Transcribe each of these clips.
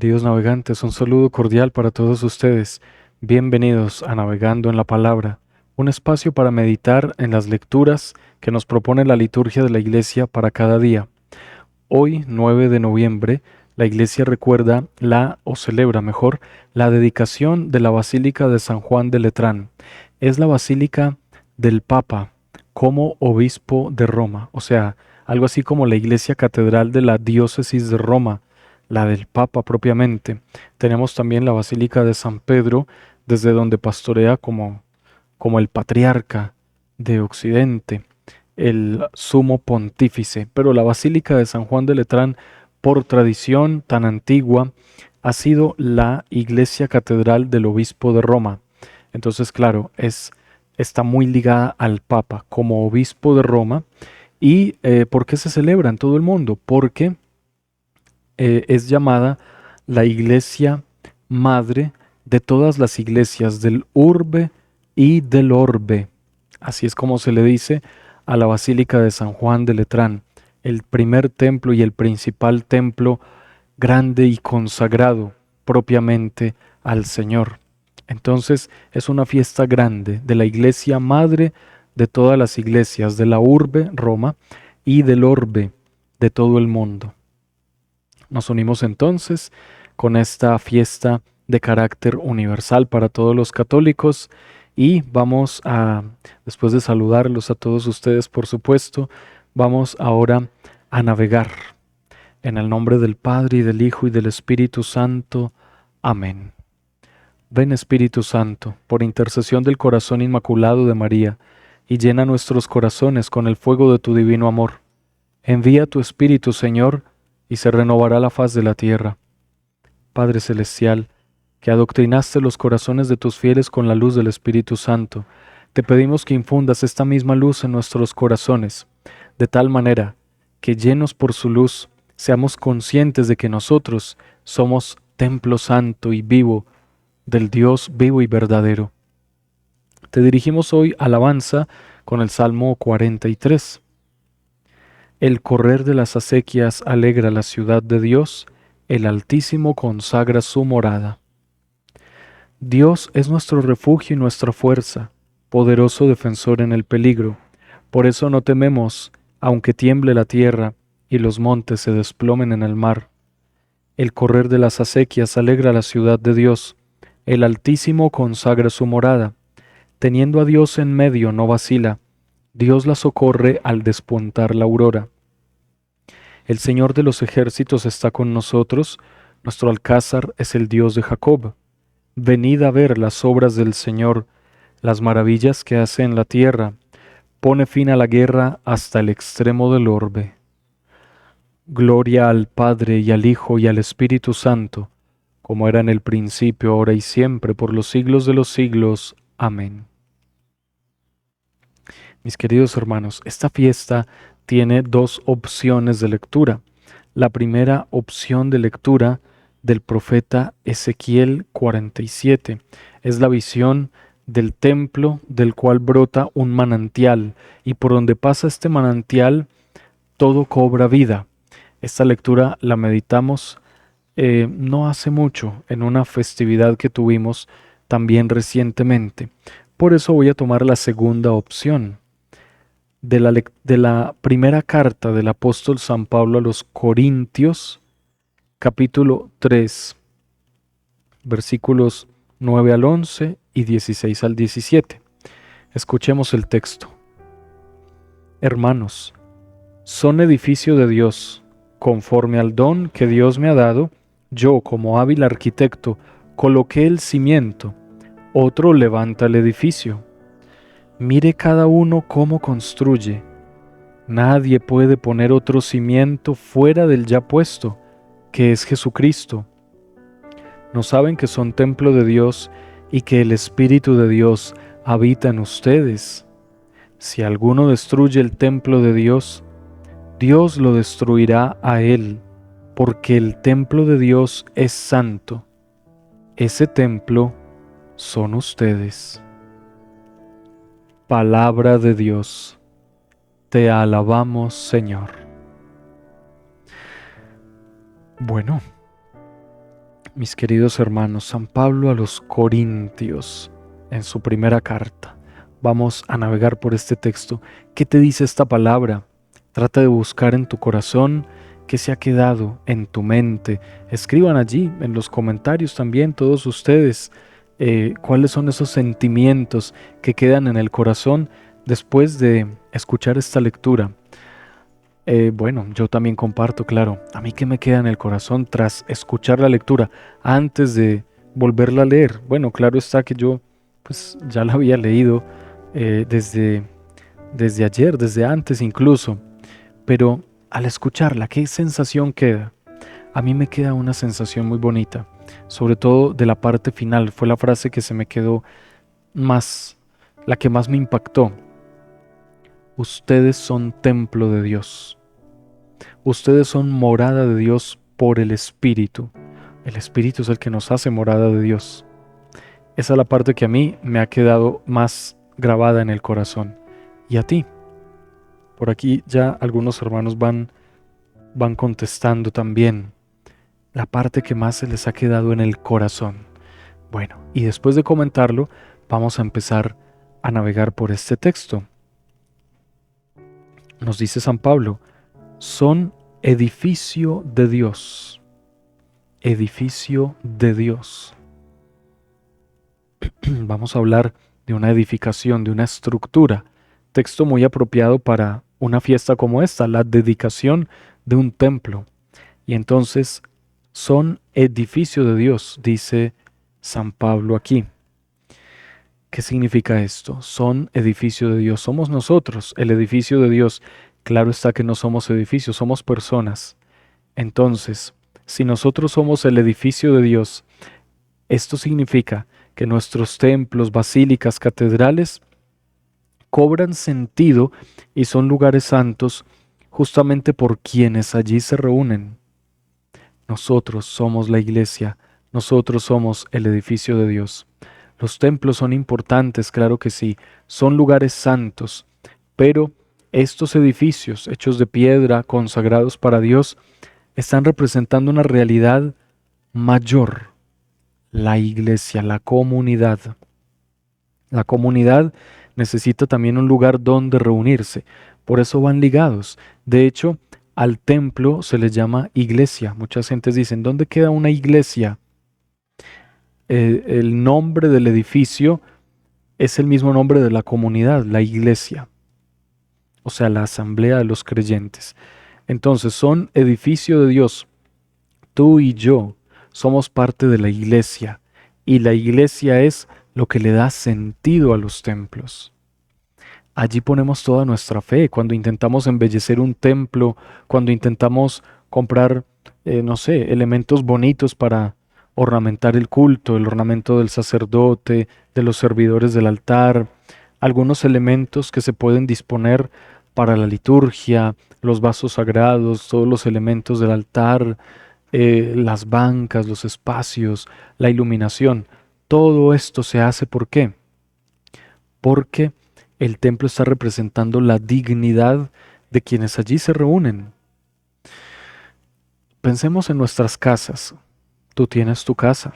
Queridos navegantes, un saludo cordial para todos ustedes. Bienvenidos a Navegando en la Palabra, un espacio para meditar en las lecturas que nos propone la liturgia de la Iglesia para cada día. Hoy, 9 de noviembre, la Iglesia recuerda o celebra mejor, la dedicación de la Basílica de San Juan de Letrán. Es la Basílica del Papa como obispo de Roma, o sea, algo así como la Iglesia Catedral de la Diócesis de Roma, la del Papa propiamente. Tenemos también la Basílica de San Pedro, desde donde pastorea como el patriarca de Occidente, el sumo pontífice. Pero la Basílica de San Juan de Letrán, por tradición tan antigua, ha sido la iglesia catedral del obispo de Roma. Entonces, claro, está muy ligada al Papa como obispo de Roma. ¿Y por qué se celebra en todo el mundo? Porque es llamada la iglesia madre de todas las iglesias del urbe y del orbe. Así es como se le dice a la Basílica de San Juan de Letrán, el primer templo y el principal templo grande y consagrado propiamente al Señor. Entonces es una fiesta grande de la iglesia madre de todas las iglesias de la urbe, Roma, y del orbe de todo el mundo. Nos unimos entonces con esta fiesta de carácter universal para todos los católicos y después de saludarlos a todos ustedes, por supuesto, vamos ahora a navegar en el nombre del Padre y del Hijo y del Espíritu Santo. Amén. Ven Espíritu Santo, por intercesión del corazón inmaculado de María, y llena nuestros corazones con el fuego de tu divino amor. Envía tu Espíritu, Señor, y se renovará la faz de la tierra. Padre Celestial, que adoctrinaste los corazones de tus fieles con la luz del Espíritu Santo, te pedimos que infundas esta misma luz en nuestros corazones, de tal manera que, llenos por su luz, seamos conscientes de que nosotros somos templo santo y vivo del Dios vivo y verdadero. Te dirigimos hoy alabanza con el Salmo 43. El correr de las acequias alegra la ciudad de Dios, el Altísimo consagra su morada. Dios es nuestro refugio y nuestra fuerza, poderoso defensor en el peligro. Por eso no tememos, aunque tiemble la tierra y los montes se desplomen en el mar. El correr de las acequias alegra la ciudad de Dios, el Altísimo consagra su morada. Teniendo a Dios en medio no vacila, Dios la socorre al despuntar la aurora. El Señor de los ejércitos está con nosotros, nuestro alcázar es el Dios de Jacob. Venid a ver las obras del Señor, las maravillas que hace en la tierra. Pone fin a la guerra hasta el extremo del orbe. Gloria al Padre y al Hijo y al Espíritu Santo, como era en el principio, ahora y siempre, por los siglos de los siglos. Amén. Mis queridos hermanos, esta fiesta tiene dos opciones de lectura. La primera opción de lectura del profeta Ezequiel 47 es la visión del templo del cual brota un manantial, y por donde pasa este manantial todo cobra vida. Esta lectura la meditamos no hace mucho en una festividad que tuvimos también recientemente. Por eso voy a tomar la segunda opción de la primera carta del apóstol San Pablo a los Corintios, capítulo 3, versículos 9 al 11 y 16 al 17. Escuchemos el texto. Hermanos, son edificio de Dios, conforme al don que Dios me ha dado. Yo, como hábil arquitecto, coloqué el cimiento, otro levanta el edificio. Mire cada uno cómo construye. Nadie puede poner otro cimiento fuera del ya puesto, que es Jesucristo. ¿No saben que son templo de Dios y que el Espíritu de Dios habita en ustedes? Si alguno destruye el templo de Dios, Dios lo destruirá a él, porque el templo de Dios es santo. Ese templo son ustedes. Palabra de Dios. Te alabamos, Señor. Bueno, Mis queridos hermanos, San Pablo a los Corintios, en su primera carta. Vamos a navegar por este texto. ¿Qué te dice esta palabra? Trata de buscar en tu corazón qué se ha quedado en tu mente. Escriban allí en los comentarios también todos ustedes cuáles son esos sentimientos que quedan en el corazón después de escuchar esta lectura. Bueno, yo también comparto, claro, a mí que me queda en el corazón tras escuchar la lectura antes de volverla a leer. Bueno, claro está que yo pues ya la había leído desde ayer, desde antes incluso, pero al escucharla, ¿qué sensación queda? A mí me queda una sensación muy bonita, sobre todo de la parte final, fue la frase que se me quedó más, la que más me impactó. Ustedes son templo de Dios. Ustedes son morada de Dios por el Espíritu. El Espíritu es el que nos hace morada de Dios. Esa es la parte que a mí me ha quedado más grabada en el corazón. ¿Y a ti? Por aquí ya algunos hermanos van contestando también la parte que más se les ha quedado en el corazón. Bueno, y después de comentarlo, vamos a empezar a navegar por este texto. Nos dice San Pablo, son edificio de Dios. Edificio de Dios. Vamos a hablar de una edificación, de una estructura. Texto muy apropiado para una fiesta como esta, la dedicación de un templo. Y entonces son edificio de Dios, dice San Pablo aquí. ¿Qué significa esto? Son edificio de Dios. Somos nosotros el edificio de Dios. Claro está que no somos edificios, somos personas. Entonces, si nosotros somos el edificio de Dios, esto significa que nuestros templos, basílicas, catedrales cobran sentido y son lugares santos justamente por quienes allí se reúnen. Nosotros somos la iglesia, nosotros somos el edificio de Dios. Los templos son importantes, claro que sí, son lugares santos, pero estos edificios hechos de piedra, consagrados para Dios, están representando una realidad mayor, la iglesia, la comunidad. La comunidad necesita también un lugar donde reunirse, por eso van ligados. De hecho, al templo se le llama iglesia. Muchas gentes dicen, ¿dónde queda una iglesia? El nombre del edificio es el mismo nombre de la comunidad, la iglesia, o sea, la asamblea de los creyentes. Entonces, son edificio de Dios. Tú y yo somos parte de la iglesia, y la iglesia es lo que le da sentido a los templos. Allí ponemos toda nuestra fe. Cuando intentamos embellecer un templo, cuando intentamos comprar, no sé, elementos bonitos para ornamentar el culto, el ornamento del sacerdote, de los servidores del altar, algunos elementos que se pueden disponer para la liturgia, los vasos sagrados, todos los elementos del altar, las bancas, los espacios, la iluminación. Todo esto se hace ¿por qué? Porque el templo está representando la dignidad de quienes allí se reúnen. Pensemos en nuestras casas. Tú tienes tu casa.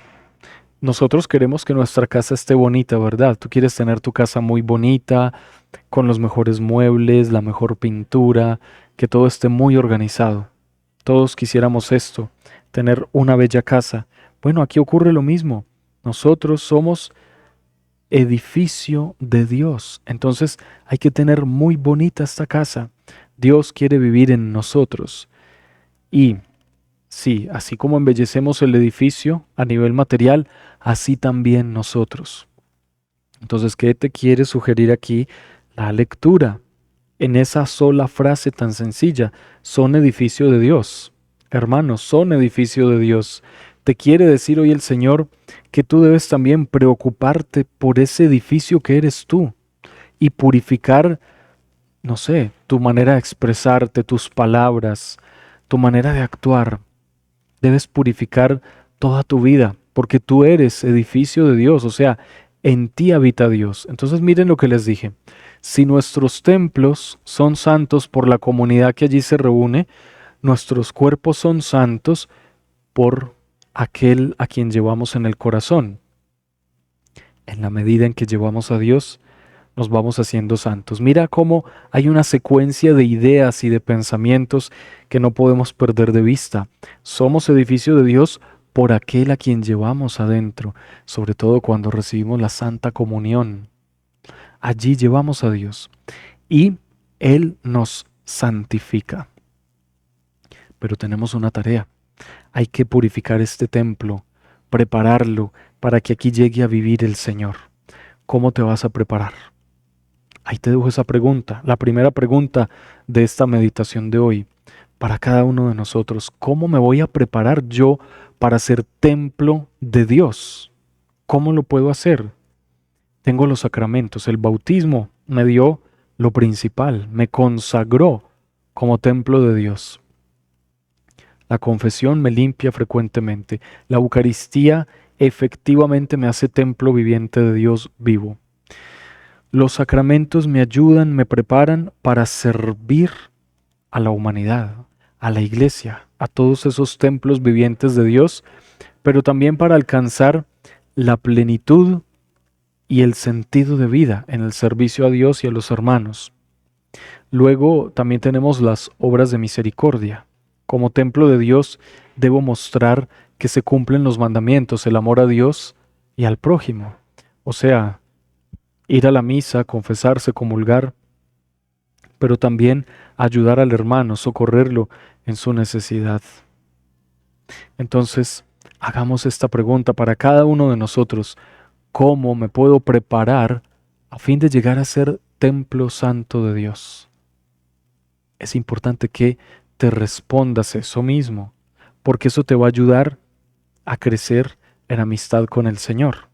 Nosotros queremos que nuestra casa esté bonita, ¿verdad? Tú quieres tener tu casa muy bonita, con los mejores muebles, la mejor pintura, que todo esté muy organizado. Todos quisiéramos esto, tener una bella casa. Bueno, aquí ocurre lo mismo. Nosotros somos edificio de Dios. Entonces hay que tener muy bonita esta casa. Dios quiere vivir en nosotros. Y sí, así como embellecemos el edificio a nivel material, así también nosotros. Entonces, ¿qué te quiere sugerir aquí la lectura? En esa sola frase tan sencilla, son edificio de Dios. Hermanos, son edificio de Dios. Te quiere decir hoy el Señor que tú debes también preocuparte por ese edificio que eres tú y purificar, no sé, tu manera de expresarte, tus palabras, tu manera de actuar. Debes purificar toda tu vida porque tú eres edificio de Dios, o sea, en ti habita Dios. Entonces miren lo que les dije. Si nuestros templos son santos por la comunidad que allí se reúne, nuestros cuerpos son santos por aquel a quien llevamos en el corazón. En la medida en que llevamos a Dios, nos vamos haciendo santos. Mira cómo hay una secuencia de ideas y de pensamientos que no podemos perder de vista. Somos edificio de Dios por aquel a quien llevamos adentro, sobre todo cuando recibimos la Santa Comunión. Allí llevamos a Dios y Él nos santifica. Pero tenemos una tarea. Hay que purificar este templo, prepararlo para que aquí llegue a vivir el Señor. ¿Cómo te vas a preparar? Ahí te dejo esa pregunta, la primera pregunta de esta meditación de hoy, para cada uno de nosotros. ¿Cómo me voy a preparar yo para ser templo de Dios? ¿Cómo lo puedo hacer? Tengo los sacramentos. El bautismo me dio lo principal, me consagró como templo de Dios. La confesión me limpia frecuentemente. La Eucaristía efectivamente me hace templo viviente de Dios vivo. Los sacramentos me ayudan, me preparan para servir a la humanidad, a la iglesia, a todos esos templos vivientes de Dios, pero también para alcanzar la plenitud y el sentido de vida en el servicio a Dios y a los hermanos. Luego también tenemos las obras de misericordia. Como templo de Dios debo mostrar que se cumplen los mandamientos, el amor a Dios y al prójimo. O sea, ir a la misa, confesarse, comulgar, pero también ayudar al hermano, socorrerlo en su necesidad. Entonces, hagamos esta pregunta para cada uno de nosotros. ¿Cómo me puedo preparar a fin de llegar a ser templo santo de Dios? Es importante que te respondas eso mismo, porque eso te va a ayudar a crecer en amistad con el Señor.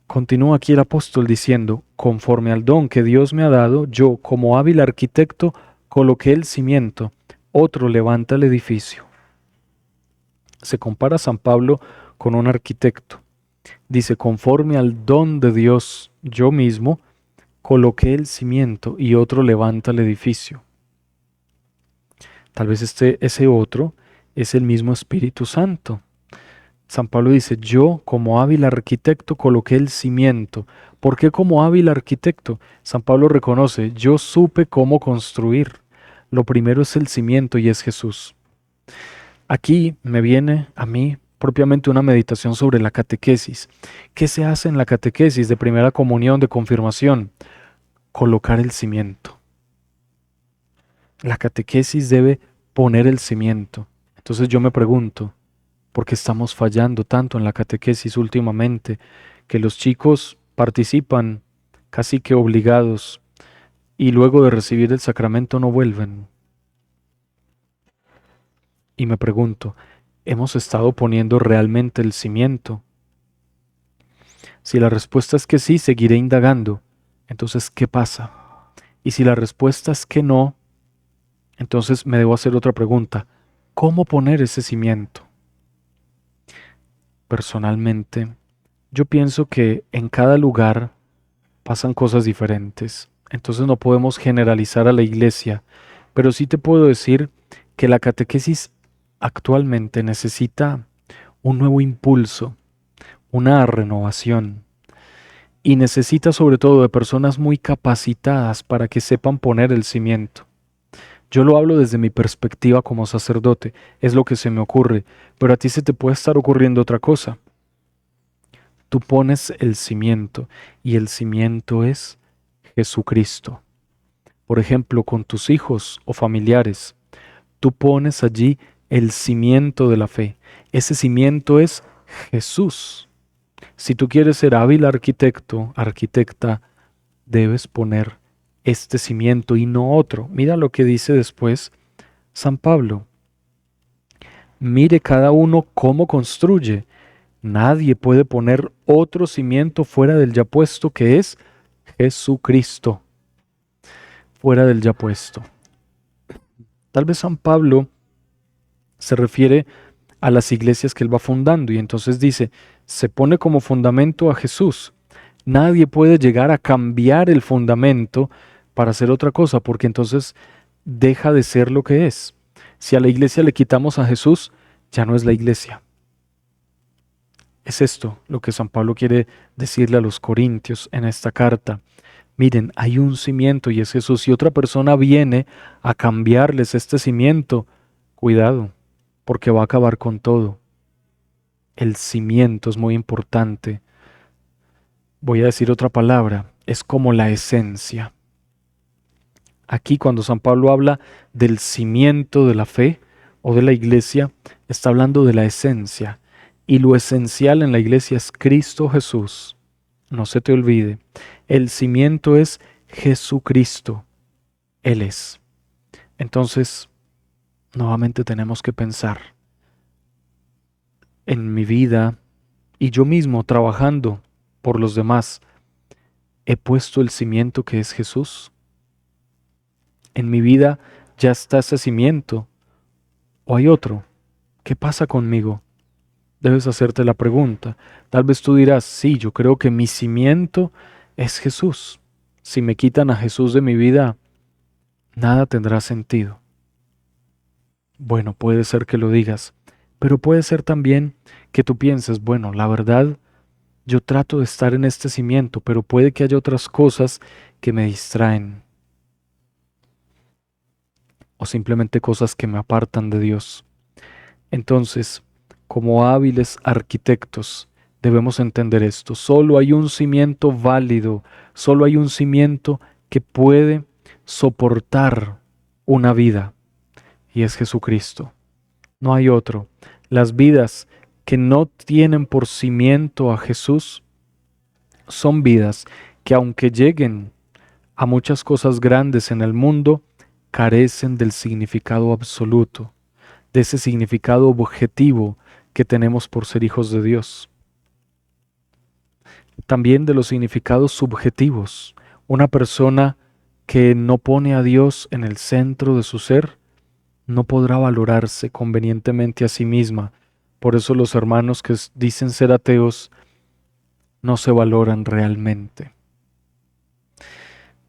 Continúa aquí el apóstol diciendo, conforme al don que Dios me ha dado, yo, como hábil arquitecto, coloqué el cimiento, otro levanta el edificio. Se compara a San Pablo con un arquitecto. Dice, conforme al don de Dios, yo mismo coloqué el cimiento y otro levanta el edificio. Tal vez ese otro es el mismo Espíritu Santo. San Pablo dice, yo como hábil arquitecto coloqué el cimiento. ¿Por qué como hábil arquitecto? San Pablo reconoce, yo supe cómo construir. Lo primero es el cimiento y es Jesús. Aquí me viene a mí propiamente una meditación sobre la catequesis. ¿Qué se hace en la catequesis de primera comunión, de confirmación? Colocar el cimiento. La catequesis debe poner el cimiento. Entonces yo me pregunto, ¿por qué estamos fallando tanto en la catequesis últimamente? Que los chicos participan casi que obligados y luego de recibir el sacramento no vuelven. Y me pregunto, ¿hemos estado poniendo realmente el cimiento? Si la respuesta es que sí, seguiré indagando. Entonces, ¿qué pasa? Y si la respuesta es que no, entonces me debo hacer otra pregunta. ¿Cómo poner ese cimiento? Personalmente, yo pienso que en cada lugar pasan cosas diferentes. Entonces no podemos generalizar a la iglesia, pero sí te puedo decir que la catequesis actualmente necesita un nuevo impulso, una renovación, y necesita sobre todo de personas muy capacitadas para que sepan poner el cimiento. Yo lo hablo desde mi perspectiva como sacerdote, es lo que se me ocurre, pero a ti se te puede estar ocurriendo otra cosa. Tú pones el cimiento y el cimiento es Jesucristo. Por ejemplo, con tus hijos o familiares, tú pones allí el cimiento de la fe. Ese cimiento es Jesús. Si tú quieres ser hábil arquitecto, arquitecta, debes poner este cimiento y no otro. Mira lo que dice después San Pablo. Mire cada uno cómo construye. Nadie puede poner otro cimiento fuera del ya puesto, que es Jesucristo. Fuera del ya puesto. Tal vez San Pablo se refiere a las iglesias que él va fundando y entonces dice, se pone como fundamento a Jesús. Nadie puede llegar a cambiar el fundamento para hacer otra cosa, porque entonces deja de ser lo que es. Si a la iglesia le quitamos a Jesús, ya no es la iglesia. Es esto lo que San Pablo quiere decirle a los corintios en esta carta. Miren, hay un cimiento y es Jesús. Si otra persona viene a cambiarles este cimiento, cuidado, porque va a acabar con todo. El cimiento es muy importante. Voy a decir otra palabra, es como la esencia. Aquí cuando San Pablo habla del cimiento de la fe o de la iglesia, está hablando de la esencia. Y lo esencial en la iglesia es Cristo Jesús. No se te olvide, el cimiento es Jesucristo. Él es. Entonces, nuevamente tenemos que pensar en mi vida y yo mismo trabajando por los demás. ¿He puesto el cimiento que es Jesús? ¿En mi vida ya está ese cimiento? ¿O hay otro? ¿Qué pasa conmigo? Debes hacerte la pregunta. Tal vez tú dirás, sí, yo creo que mi cimiento es Jesús. Si me quitan a Jesús de mi vida, nada tendrá sentido. Bueno, puede ser que lo digas, pero puede ser también que tú pienses, bueno, la verdad, yo trato de estar en este cimiento, pero puede que haya otras cosas que me distraen o simplemente cosas que me apartan de Dios. Entonces, como hábiles arquitectos, debemos entender esto. Solo hay un cimiento válido, solo hay un cimiento que puede soportar una vida, y es Jesucristo. No hay otro. Las vidas que no tienen por cimiento a Jesús son vidas que aunque lleguen a muchas cosas grandes en el mundo, carecen del significado absoluto, de ese significado objetivo que tenemos por ser hijos de Dios. También de los significados subjetivos. Una persona que no pone a Dios en el centro de su ser no podrá valorarse convenientemente a sí misma. Por eso los hermanos que dicen ser ateos no se valoran realmente.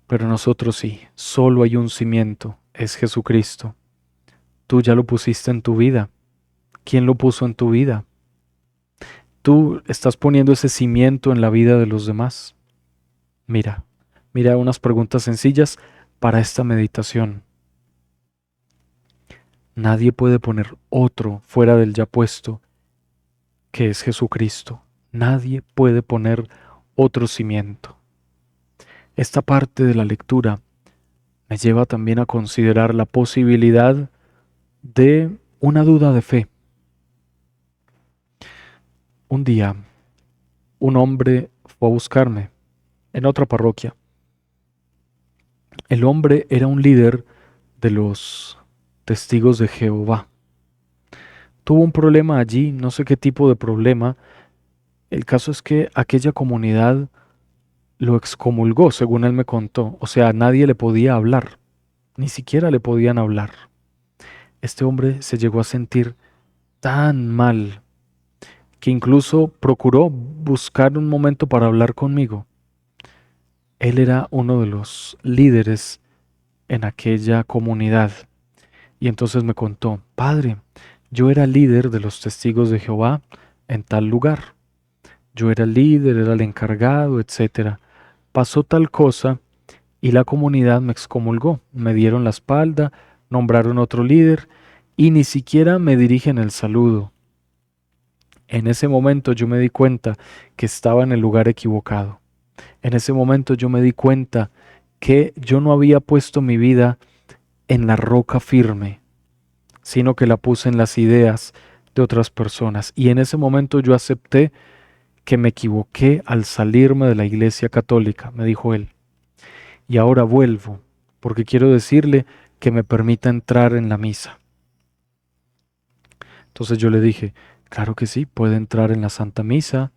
Pero nosotros sí, solo hay un cimiento, es Jesucristo. Tú ya lo pusiste en tu vida. ¿Quién lo puso en tu vida? Tú estás poniendo ese cimiento en la vida de los demás. Mira unas preguntas sencillas para esta meditación. Nadie puede poner otro fuera del ya puesto, que es Jesucristo. Nadie puede poner otro cimiento. Esta parte de la lectura me lleva también a considerar la posibilidad de una duda de fe. Un día, un hombre fue a buscarme en otra parroquia. El hombre era un líder de los testigos de Jehová. Tuvo un problema allí, no sé qué tipo de problema. El caso es que aquella comunidad lo excomulgó, según él me contó. O sea, nadie le podía hablar, ni siquiera le podían hablar. Este hombre se llegó a sentir tan mal que incluso procuró buscar un momento para hablar conmigo. Él era uno de los líderes en aquella comunidad. Y entonces me contó, padre, yo era líder de los testigos de Jehová en tal lugar. Yo era el líder, era el encargado, etcétera. Pasó tal cosa y la comunidad me excomulgó. Me dieron la espalda, nombraron otro líder y ni siquiera me dirigen el saludo. En ese momento yo me di cuenta que estaba en el lugar equivocado. En ese momento yo me di cuenta que yo no había puesto mi vida en la roca firme, sino que la puse en las ideas de otras personas. Y en ese momento yo acepté que me equivoqué al salirme de la Iglesia Católica, me dijo él. Y ahora vuelvo, porque quiero decirle que me permita entrar en la misa. Entonces yo le dije, claro que sí, puede entrar en la Santa Misa.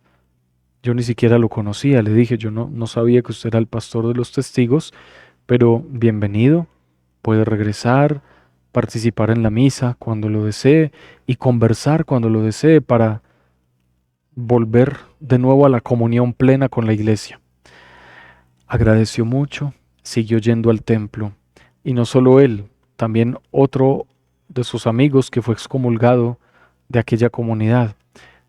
Yo ni siquiera lo conocía, le dije, yo no sabía que usted era el pastor de los testigos, pero bienvenido, puede regresar, participar en la misa cuando lo desee y conversar cuando lo desee para volver de nuevo a la comunión plena con la iglesia. Agradeció mucho, siguió yendo al templo, y no solo él, también otro de sus amigos que fue excomulgado de aquella comunidad.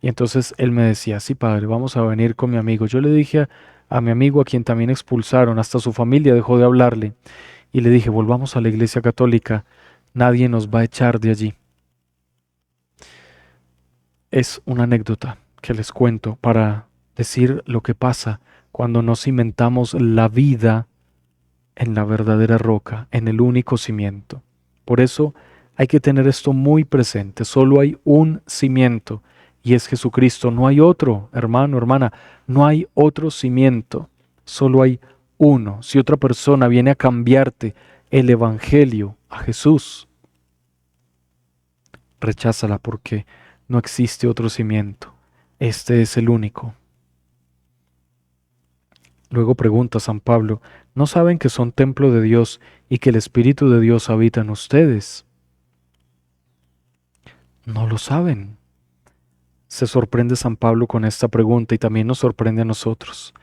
Y entonces él me decía, sí, padre, vamos a venir con mi amigo. Yo le dije a mi amigo, a quien también expulsaron, hasta su familia dejó de hablarle, y le dije, volvamos a la iglesia católica, nadie nos va a echar de allí. Es una anécdota que les cuento para decir lo que pasa cuando no cimentamos la vida en la verdadera roca, en el único cimiento. Por eso hay que tener esto muy presente. Solo hay un cimiento y es Jesucristo. No hay otro, hermano, hermana. No hay otro cimiento. Solo hay uno. Si otra persona viene a cambiarte el Evangelio a Jesús, recházala porque no existe otro cimiento. Este es el único. Luego pregunta San Pablo, ¿no saben que son templo de Dios y que el Espíritu de Dios habita en ustedes? No lo saben. Se sorprende San Pablo con esta pregunta y también nos sorprende a nosotros,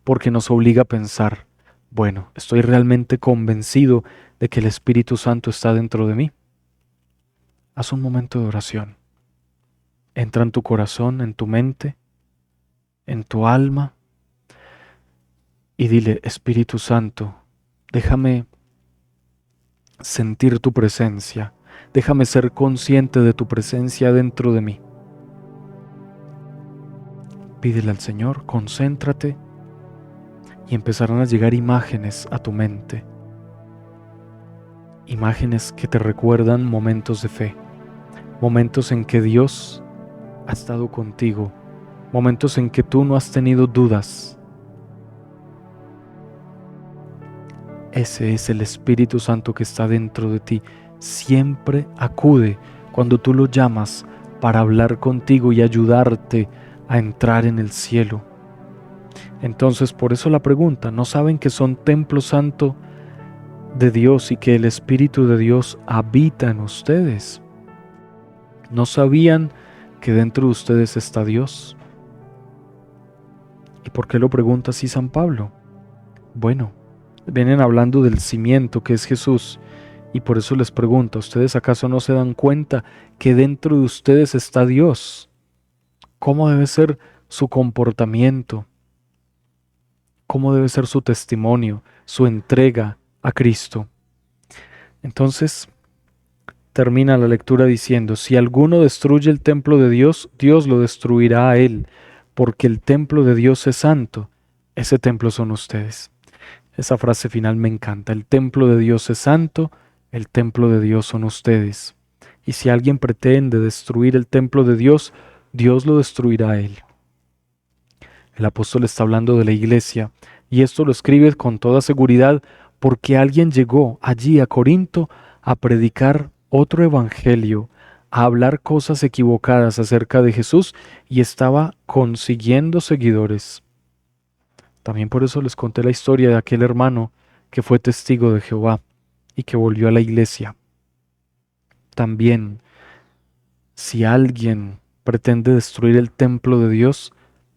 porque nos obliga a pensar, bueno, ¿estoy realmente convencido de que el Espíritu Santo está dentro de mí? Haz un momento de oración. Entra en tu corazón, en tu mente, en tu alma y dile, Espíritu Santo, déjame sentir tu presencia, déjame ser consciente de tu presencia dentro de mí. Pídele al Señor, concéntrate y empezarán a llegar imágenes a tu mente. Imágenes que te recuerdan momentos de fe, momentos en que Dios ha estado contigo, momentos en que tú no has tenido dudas. Ese es el Espíritu Santo que está dentro de ti. Siempre acude cuando tú lo llamas para hablar contigo y ayudarte a entrar en el cielo. Entonces, por eso la pregunta, ¿no saben que son templo santo de Dios y que el Espíritu de Dios habita en ustedes? ¿No sabían que dentro de ustedes está Dios? ¿Y por qué lo pregunta así San Pablo? Bueno, vienen hablando del cimiento que es Jesús y por eso les pregunto, ¿ustedes acaso no se dan cuenta que dentro de ustedes está Dios? ¿Cómo debe ser su comportamiento? ¿Cómo debe ser su testimonio, su entrega a Cristo? Entonces, termina la lectura diciendo, si alguno destruye el templo de Dios, Dios lo destruirá a él, porque el templo de Dios es santo. Ese templo son ustedes. Esa frase final me encanta. El templo de Dios es santo, el templo de Dios son ustedes. Y si alguien pretende destruir el templo de Dios, Dios lo destruirá a él. El apóstol está hablando de la iglesia, y esto lo escribe con toda seguridad porque alguien llegó allí a Corinto a predicar otro evangelio, a hablar cosas equivocadas acerca de Jesús y estaba consiguiendo seguidores. También por eso les conté la historia de aquel hermano que fue testigo de Jehová y que volvió a la iglesia. También, si alguien pretende destruir el templo de Dios,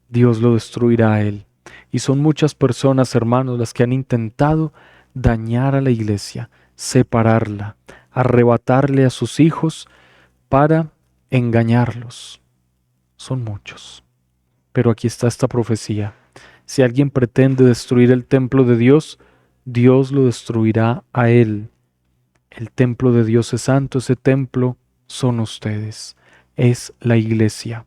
Dios lo destruirá a él. Y son muchas personas, hermanos, las que han intentado dañar a la iglesia, separarla, arrebatarle a sus hijos para engañarlos. Son muchos. Pero aquí está esta profecía. Si alguien pretende destruir el templo de Dios, Dios lo destruirá a él. El templo de Dios es santo, ese templo son ustedes, es la iglesia.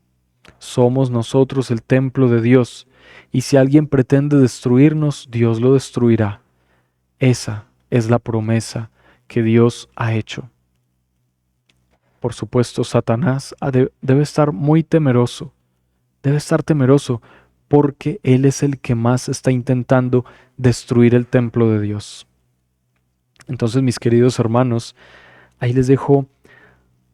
Somos nosotros el templo de Dios, y si alguien pretende destruirnos, Dios lo destruirá. Esa es la promesa que Dios ha hecho. Por supuesto, Satanás debe estar muy temeroso, debe estar temeroso porque él es el que más está intentando destruir el templo de Dios. Entonces, mis queridos hermanos, ahí les dejo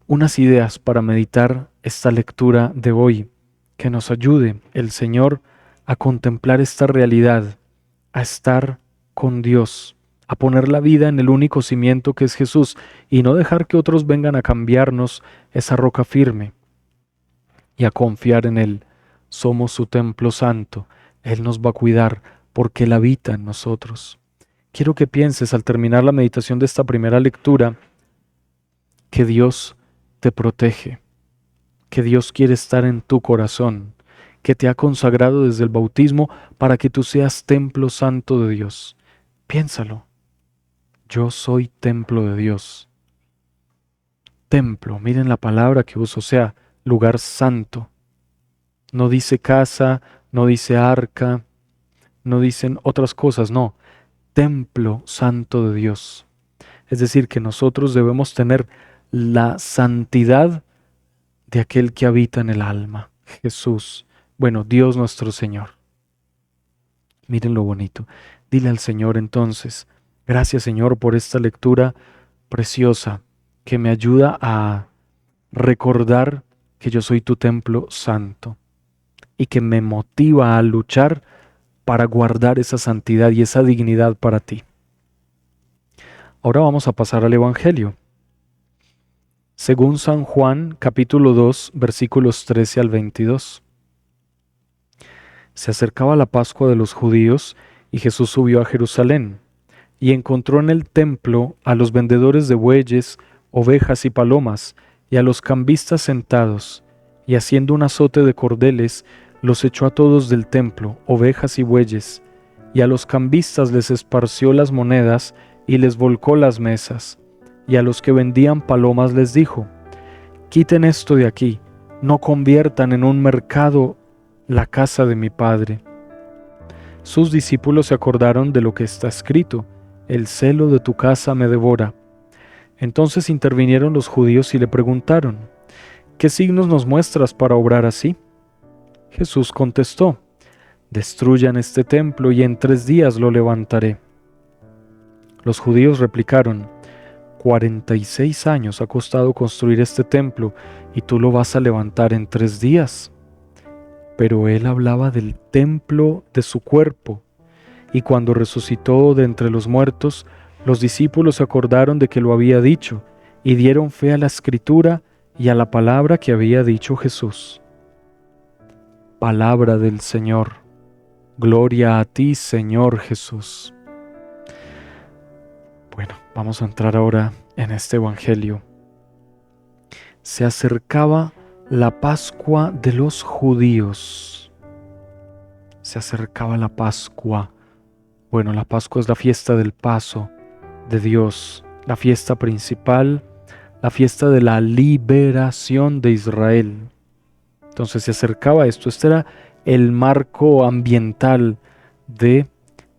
unas ideas para meditar esta lectura de hoy, que nos ayude el Señor a contemplar esta realidad, a estar con Dios, a poner la vida en el único cimiento que es Jesús y no dejar que otros vengan a cambiarnos esa roca firme y a confiar en Él. Somos su templo santo, Él nos va a cuidar porque Él habita en nosotros. Quiero que pienses al terminar la meditación de esta primera lectura que Dios te protege. que Dios quiere estar en tu corazón, que te ha consagrado desde el bautismo para que tú seas templo santo de Dios. Piénsalo. Yo soy templo de Dios. Templo, miren la palabra que uso, o sea, lugar santo. No dice casa, no dice arca, no dicen otras cosas, no. Templo santo de Dios. Es decir, que nosotros debemos tener la santidad de aquel que habita en el alma, Jesús. Bueno, Dios nuestro Señor. Miren lo bonito. Dile al Señor entonces, gracias Señor por esta lectura preciosa que me ayuda a recordar que yo soy tu templo santo y que me motiva a luchar para guardar esa santidad y esa dignidad para ti. Ahora vamos a pasar al Evangelio. Según San Juan, capítulo 2, versículos 13 al 22. Se acercaba la Pascua de los judíos y Jesús subió a Jerusalén y encontró en el templo a los vendedores de bueyes, ovejas y palomas y a los cambistas sentados, y haciendo un azote de cordeles, los echó a todos del templo, ovejas y bueyes, y a los cambistas les esparció las monedas y les volcó las mesas, y a los que vendían palomas les dijo: quiten esto de aquí, no conviertan en un mercado la casa de mi Padre. Sus discípulos se acordaron de lo que está escrito: el celo de tu casa me devora. Entonces intervinieron los judíos y le preguntaron: ¿qué signos nos muestras para obrar así? Jesús contestó: destruyan este templo y en 3 días lo levantaré. Los judíos replicaron: 46 años ha costado construir este templo y tú lo vas a levantar en 3 días. Pero él hablaba del templo de su cuerpo, y cuando resucitó de entre los muertos, los discípulos se acordaron de que lo había dicho, y dieron fe a la Escritura y a la palabra que había dicho Jesús. Palabra del Señor. Gloria a ti, Señor Jesús. Bueno, vamos a entrar ahora en este Evangelio. Se acercaba la Pascua de los judíos. Se acercaba la Pascua. Bueno, la Pascua es la fiesta del paso de Dios, la fiesta principal, la fiesta de la liberación de Israel. Entonces se acercaba esto. Este era el marco ambiental de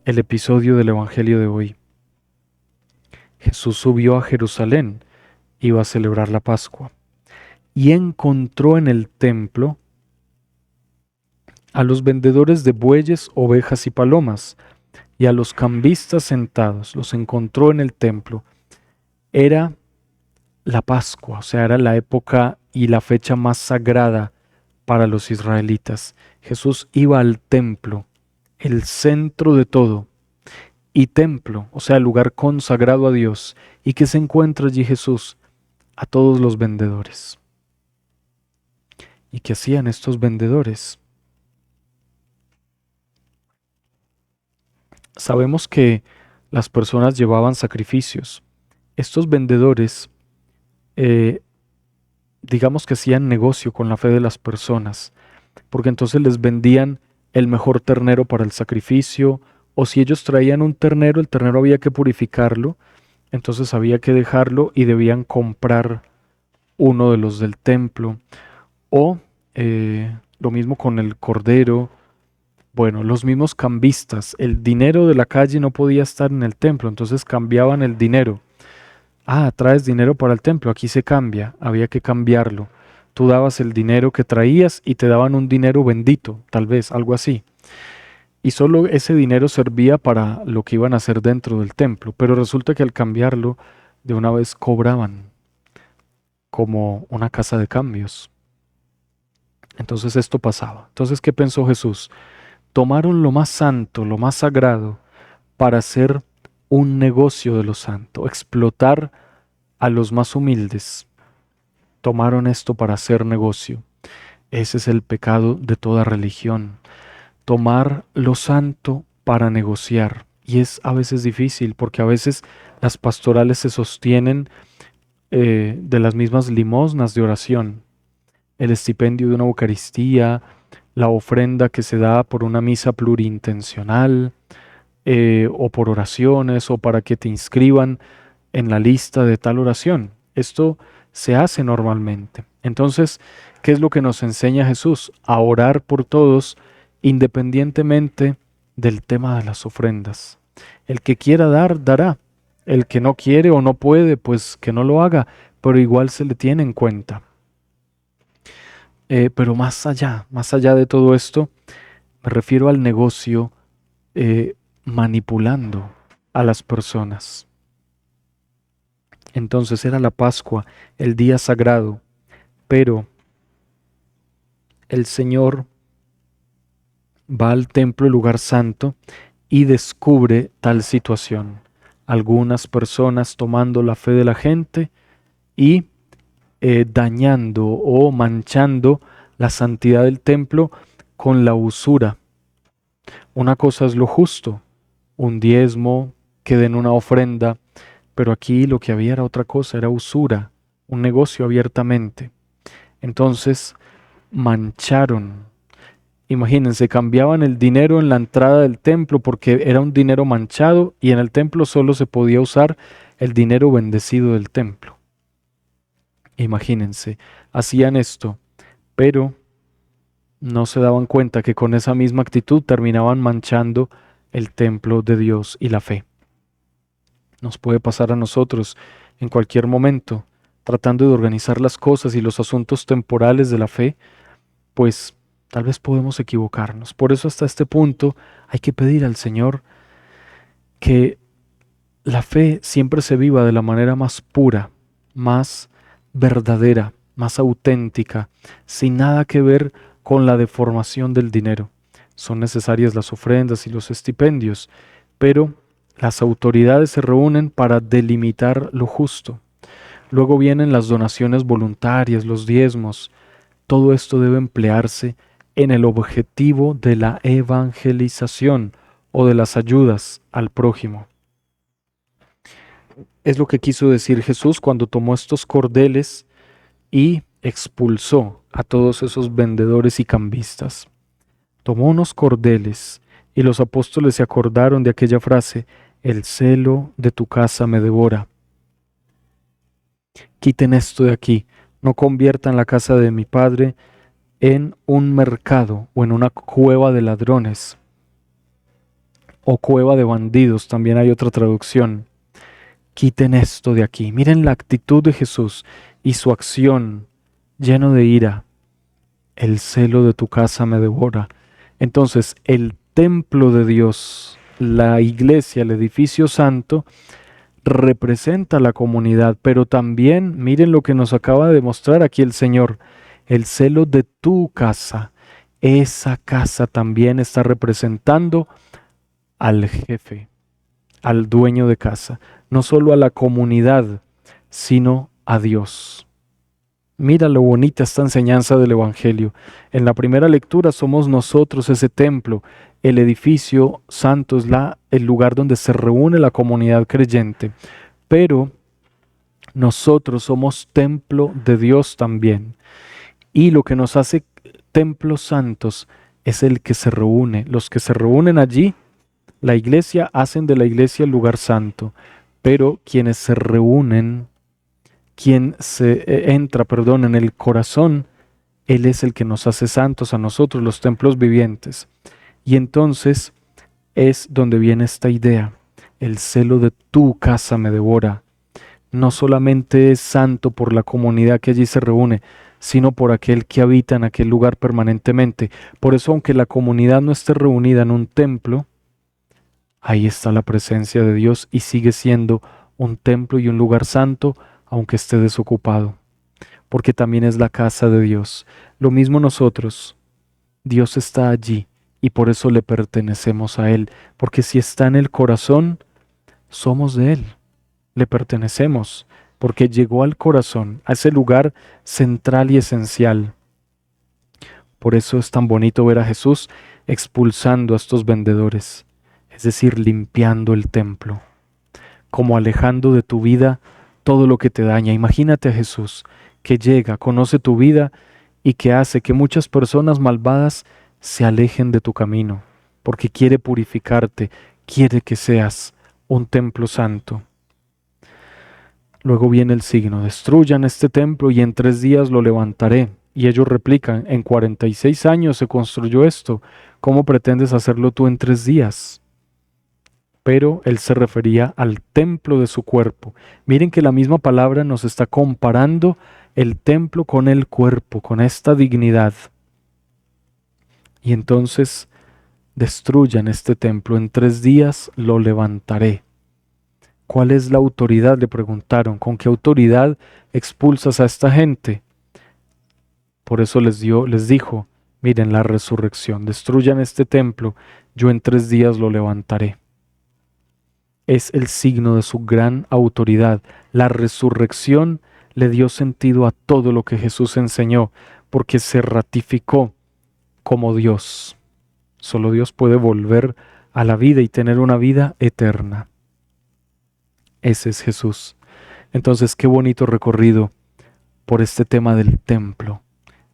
el episodio del Evangelio de hoy. Jesús subió a Jerusalén, iba a celebrar la Pascua, y encontró en el templo a los vendedores de bueyes, ovejas y palomas, y a los cambistas sentados. Los encontró en el templo. Era la Pascua, o sea, era la época y la fecha más sagrada para los israelitas. Jesús iba al templo, el centro de todo, y templo, o sea, el lugar consagrado a Dios. ¿Y qué se encuentra allí Jesús? A todos los vendedores. ¿Y qué hacían estos vendedores? Sabemos que las personas llevaban sacrificios. Estos vendedores, digamos que hacían negocio con la fe de las personas, porque entonces les vendían el mejor ternero para el sacrificio, o si ellos traían un ternero, el ternero había que purificarlo, entonces había que dejarlo y debían comprar uno de los del templo, o lo mismo con el cordero. Bueno, los mismos cambistas, el dinero de la calle no podía estar en el templo, entonces cambiaban el dinero. Ah, traes dinero para el templo, aquí se cambia, había que cambiarlo. Tú dabas el dinero que traías y te daban un dinero bendito, tal vez, algo así. Y solo ese dinero servía para lo que iban a hacer dentro del templo, pero resulta que al cambiarlo, de una vez cobraban como una casa de cambios. Entonces esto pasaba. Entonces, ¿qué pensó Jesús? Tomaron lo más santo, lo más sagrado, para hacer un negocio de lo santo, explotar a los más humildes. Tomaron esto para hacer negocio. Ese es el pecado de toda religión. Tomar lo santo para negociar. Y es a veces difícil porque a veces las pastorales se sostienen de las mismas limosnas de oración. el estipendio de una Eucaristía, la ofrenda que se da por una misa plurintencional, o por oraciones, o para que te inscriban en la lista de tal oración. Esto se hace normalmente. Entonces, ¿qué es lo que nos enseña Jesús? A orar por todos independientemente del tema de las ofrendas. El que quiera dar, dará. El que no quiere o no puede, pues que no lo haga, pero igual se le tiene en cuenta. Pero más allá de todo esto, me refiero al negocio manipulando a las personas. Entonces era la Pascua, el día sagrado, pero el Señor va al templo, el lugar santo, y descubre tal situación. Algunas personas tomando la fe de la gente y dañando o manchando la santidad del templo con la usura. Una cosa es lo justo, un diezmo, que den una ofrenda, pero aquí lo que había era otra cosa, era usura, un negocio abiertamente. Entonces mancharon. Imagínense, cambiaban el dinero en la entrada del templo porque era un dinero manchado y en el templo solo se podía usar el dinero bendecido del templo. Imagínense, hacían esto, pero no se daban cuenta que con esa misma actitud terminaban manchando el templo de Dios y la fe. Nos puede pasar a nosotros en cualquier momento, tratando de organizar las cosas y los asuntos temporales de la fe, pues tal vez podemos equivocarnos. Por eso hasta este punto hay que pedir al Señor que la fe siempre se viva de la manera más pura, más verdadera, más auténtica, sin nada que ver con la deformación del dinero. Son necesarias las ofrendas y los estipendios, pero las autoridades se reúnen para delimitar lo justo. Luego vienen las donaciones voluntarias, los diezmos. Todo esto debe emplearse en el objetivo de la evangelización o de las ayudas al prójimo. Es lo que quiso decir Jesús cuando tomó estos cordeles y expulsó a todos esos vendedores y cambistas. Tomó unos cordeles y los apóstoles se acordaron de aquella frase: el celo de tu casa me devora. Quiten esto de aquí, no conviertan la casa de mi Padre en un mercado o en una cueva de ladrones o cueva de bandidos, también hay otra traducción. Quiten esto de aquí. Miren la actitud de Jesús y su acción lleno de ira. El celo de tu casa me devora. Entonces, el templo de Dios, la iglesia, el edificio santo, representa la comunidad, pero también miren lo que nos acaba de mostrar aquí el Señor, el celo de tu casa. Esa casa también está representando al jefe, al dueño de casa, no solo a la comunidad, sino a Dios. Mira lo bonita esta enseñanza del Evangelio. En la primera lectura somos nosotros ese templo. El edificio santo es el lugar donde se reúne la comunidad creyente. Pero nosotros somos templo de Dios también. Y lo que nos hace templos santos es el que se reúne. Los que se reúnen allí, la iglesia, hacen de la iglesia el lugar santo. Pero quienes se reúnen, quien entra, en el corazón, Él es el que nos hace santos a nosotros, los templos vivientes. Y entonces es donde viene esta idea: el celo de tu casa me devora. No solamente es santo por la comunidad que allí se reúne, sino por aquel que habita en aquel lugar permanentemente. Por eso, aunque la comunidad no esté reunida en un templo, ahí está la presencia de Dios y sigue siendo un templo y un lugar santo, aunque esté desocupado, porque también es la casa de Dios. Lo mismo nosotros, Dios está allí y por eso le pertenecemos a Él, porque si está en el corazón, somos de Él, le pertenecemos, porque llegó al corazón, a ese lugar central y esencial. Por eso es tan bonito ver a Jesús expulsando a estos vendedores, es decir, limpiando el templo, como alejando de tu vida todo lo que te daña. Imagínate a Jesús que llega, conoce tu vida y que hace que muchas personas malvadas se alejen de tu camino, porque quiere purificarte, quiere que seas un templo santo. Luego viene el signo: destruyan este templo y en 3 días lo levantaré. Y ellos replican: en 46 años se construyó esto, ¿cómo pretendes hacerlo tú en 3 días? Pero él se refería al templo de su cuerpo. Miren que la misma palabra nos está comparando el templo con el cuerpo, con esta dignidad. Y entonces destruyan este templo, en 3 días lo levantaré. ¿Cuál es la autoridad?, le preguntaron. ¿Con qué autoridad expulsas a esta gente? Por eso les dijo: miren, la resurrección, destruyan este templo, yo en 3 días lo levantaré. Es el signo de su gran autoridad. La resurrección le dio sentido a todo lo que Jesús enseñó, porque se ratificó como Dios. Solo Dios puede volver a la vida y tener una vida eterna. Ese es Jesús. Entonces, qué bonito recorrido por este tema del templo.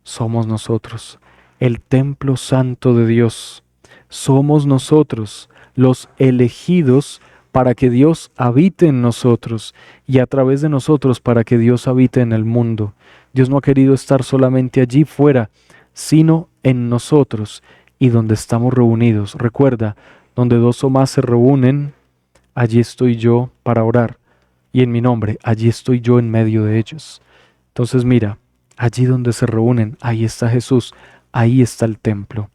Somos nosotros, el templo santo de Dios. Somos nosotros, los elegidos para que Dios habite en nosotros y a través de nosotros para que Dios habite en el mundo. Dios no ha querido estar solamente allí fuera, sino en nosotros y donde estamos reunidos. Recuerda, donde 2 o más se reúnen, allí estoy yo para orar. Y en mi nombre, allí estoy yo en medio de ellos. Entonces mira, allí donde se reúnen, ahí está Jesús, ahí está el templo.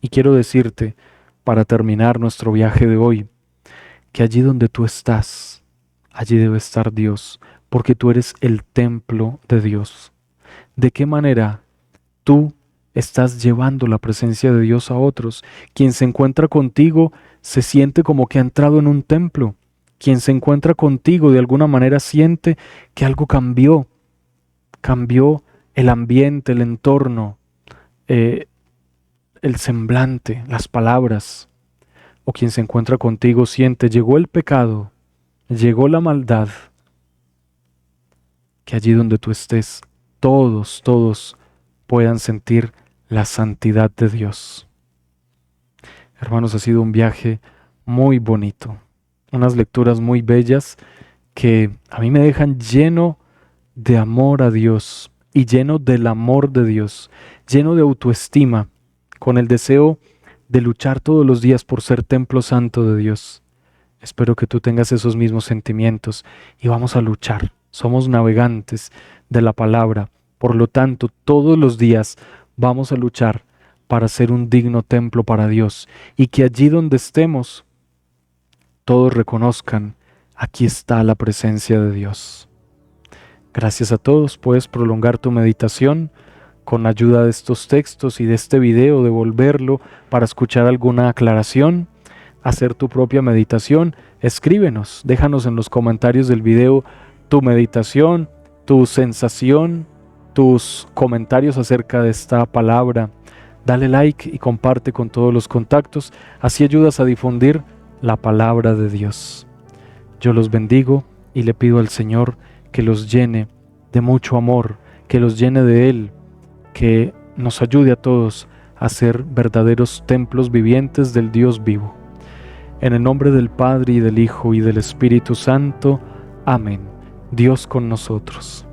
Y quiero decirte, para terminar nuestro viaje de hoy, que allí donde tú estás, allí debe estar Dios, porque tú eres el templo de Dios. ¿De qué manera tú estás llevando la presencia de Dios a otros? Quien se encuentra contigo se siente como que ha entrado en un templo. Quien se encuentra contigo de alguna manera siente que algo cambió. Cambió el ambiente, el entorno, el semblante, las palabras. O quien se encuentra contigo siente: llegó el pecado, llegó la maldad. Que allí donde tú estés, todos puedan sentir la santidad de Dios. Hermanos, ha sido un viaje muy bonito, unas lecturas muy bellas que a mí me dejan lleno de amor a Dios y lleno del amor de Dios, lleno de autoestima, con el deseo de luchar todos los días por ser templo santo de Dios. Espero que tú tengas esos mismos sentimientos y vamos a luchar. Somos navegantes de la palabra, por lo tanto, todos los días vamos a luchar para ser un digno templo para Dios y que allí donde estemos, todos reconozcan: aquí está la presencia de Dios. Gracias a todos. Puedes prolongar tu meditación con ayuda de estos textos y de este video, devolverlo para escuchar alguna aclaración, hacer tu propia meditación. Escríbenos, déjanos en los comentarios del video tu meditación, tu sensación, tus comentarios acerca de esta palabra. Dale like y comparte con todos los contactos, así ayudas a difundir la palabra de Dios. Yo los bendigo y le pido al Señor que los llene de mucho amor, que los llene de Él, que nos ayude a todos a ser verdaderos templos vivientes del Dios vivo. En el nombre del Padre y del Hijo y del Espíritu Santo. Amén. Dios con nosotros.